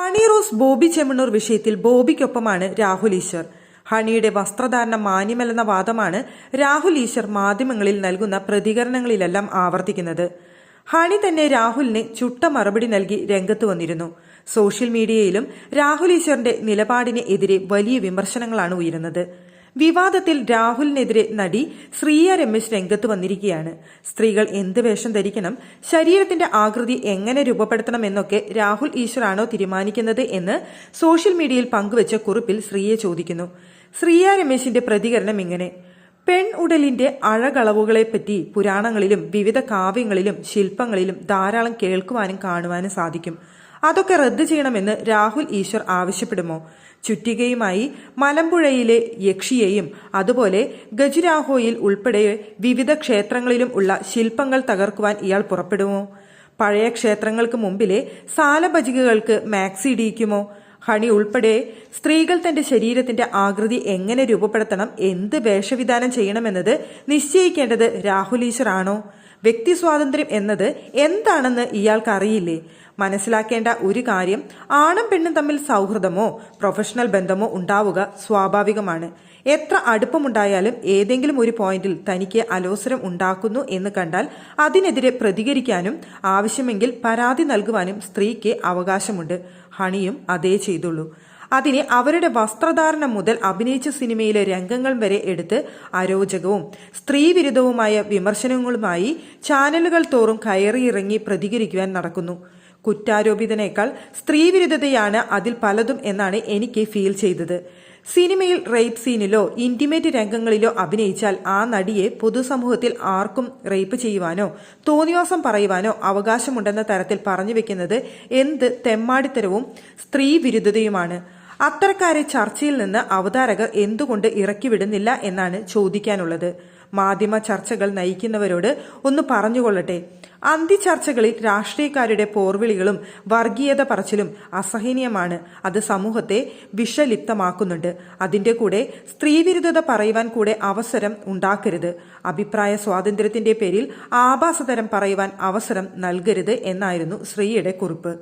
ഹണി റോസ് ബോബി ചെമ്മണ്ണൂർ വിഷയത്തിൽ ബോബിക്കൊപ്പമാണ് രാഹുൽ ഈശ്വർ. ഹണിയുടെ വസ്ത്രധാരണം മാന്യമല്ലെന്ന വാദമാണ് രാഹുൽ ഈശ്വർ മാധ്യമങ്ങളിൽ നൽകുന്ന പ്രതികരണങ്ങളിലെല്ലാം ആവർത്തിക്കുന്നത്. ഹണി തന്നെ രാഹുലിന് ചുട്ട മറുപടി നൽകി രംഗത്ത് വന്നിരുന്നു. സോഷ്യൽ മീഡിയയിലും രാഹുൽ ഈശ്വറിന്റെ നിലപാടിന് എതിരെ വലിയ വിമർശനങ്ങളാണ് ഉയരുന്നത്. വിവാദത്തിൽ രാഹുലിനെതിരെ നടി ശ്രീയ രമേശ് രംഗത്ത് വന്നിരിക്കുകയാണ്. സ്ത്രീകൾ എന്ത് വേഷം ധരിക്കണം, ശരീരത്തിന്റെ ആകൃതി എങ്ങനെ രൂപപ്പെടുത്തണം എന്നൊക്കെ രാഹുൽ ഈശ്വറാണോ തീരുമാനിക്കുന്നത് എന്ന് സോഷ്യൽ മീഡിയയിൽ പങ്കുവച്ച കുറിപ്പിൽ ശ്രീയെ ചോദിക്കുന്നു. ശ്രീയ രമേശിന്റെ പ്രതികരണം ഇങ്ങനെ: പെൺ ഉടലിന്റെ അഴകളവുകളെപ്പറ്റി പുരാണങ്ങളിലും വിവിധ കാവ്യങ്ങളിലും ശില്പങ്ങളിലും ധാരാളം കേൾക്കുവാനും കാണുവാനും സാധിക്കും. അതൊക്കെ റദ്ദ് ചെയ്യണമെന്ന് രാഹുൽ ഈശ്വർ ആവശ്യപ്പെടുമോ? ചുറ്റികയുമായി മലമ്പുഴയിലെ യക്ഷിയെയും അതുപോലെ ഖജുരാഹോയിൽ ഉൾപ്പെടെ വിവിധ ക്ഷേത്രങ്ങളിലും ഉള്ള ശില്പങ്ങൾ തകർക്കുവാൻ ഇയാൾ പുറപ്പെടുമോ? പഴയ ക്ഷേത്രങ്ങൾക്ക് മുമ്പിലെ സാലഭജികകൾക്ക് മാക്സി ഇടിയിക്കുമോ? ഹണി ഉൾപ്പെടെ സ്ത്രീകൾ തന്റെ ശരീരത്തിന്റെ ആകൃതി എങ്ങനെ രൂപപ്പെടുത്തണം, എന്ത് വേഷവിധാനം ചെയ്യണമെന്നത് നിശ്ചയിക്കേണ്ടത് രാഹുൽ ഈശ്വർ ആണോ? വ്യക്തി സ്വാതന്ത്ര്യം എന്നത് എന്താണെന്ന് ഇയാൾക്ക് അറിയില്ലേ? മനസ്സിലാക്കേണ്ട ഒരു കാര്യം, ആണും പെണ്ണും തമ്മിൽ സൗഹൃദമോ പ്രൊഫഷണൽ ബന്ധമോ ഉണ്ടാവുക സ്വാഭാവികമാണ്. എത്ര അടുപ്പമുണ്ടായാലും ഏതെങ്കിലും ഒരു പോയിന്റിൽ തനിക്ക് അലോസരം ഉണ്ടാക്കുന്നു എന്ന് കണ്ടാൽ അതിനെതിരെ പ്രതികരിക്കാനും ആവശ്യമെങ്കിൽ പരാതി നൽകുവാനും സ്ത്രീക്ക് അവകാശമുണ്ട്. ഹണിയും അതേ ചെയ്തുള്ളൂ. അതിന് അവരുടെ വസ്ത്രധാരണം മുതൽ അഭിനയിച്ച സിനിമയിലെ രംഗങ്ങൾ വരെ എടുത്ത് അരോചകവും സ്ത്രീവിരുദ്ധവുമായ വിമർശനങ്ങളുമായി ചാനലുകൾ തോറും കയറിയിറങ്ങി പ്രതികരിക്കുവാൻ നടക്കുന്നു. കുറ്റാരോപിതനേക്കാൾ സ്ത്രീവിരുദ്ധതയാണ് അതിൽ പലതും എന്നാണ് എനിക്ക് ഫീൽ ചെയ്തത്. സിനിമയിൽ റേപ്പ് സീനിലോ ഇന്റിമേറ്റ് രംഗങ്ങളിലോ അഭിനയിച്ചാൽ ആ നടിയെ പൊതുസമൂഹത്തിൽ ആർക്കും റേപ്പ് ചെയ്യുവാനോ തോന്നിവാസം പറയുവാനോ അവകാശമുണ്ടെന്ന തരത്തിൽ പറഞ്ഞു വെക്കുന്നത് എന്ത് തെമ്മാടിത്തരവും സ്ത്രീവിരുദ്ധതയുമാണ്. അത്തരക്കാരെ ചർച്ചയിൽ നിന്ന് അവതാരകർ എന്തുകൊണ്ട് ഇറക്കിവിടുന്നില്ല എന്നാണ് ചോദിക്കാനുള്ളത്. മാധ്യമ ചർച്ചകൾ നയിക്കുന്നവരോട് ഒന്ന് പറഞ്ഞുകൊള്ളട്ടെ, അന്തിചർച്ചകളിൽ രാഷ്ട്രീയക്കാരുടെ പോർവിളികളും വർഗീയത പറച്ചിലും അസഹനീയമാണ്. അത് സമൂഹത്തെ വിഷലിപ്തമാക്കുന്നുണ്ട്. അതിന്റെ കൂടെ സ്ത്രീവിരുദ്ധത പറയുവാൻ കൂടെ അവസരം ഉണ്ടാക്കരുത്. അഭിപ്രായ സ്വാതന്ത്ര്യത്തിന്റെ പേരിൽ ആഭാസതരം പറയുവാൻ അവസരം നൽകരുത് എന്നായിരുന്നു ശ്രീയുടെ കുറിപ്പ്.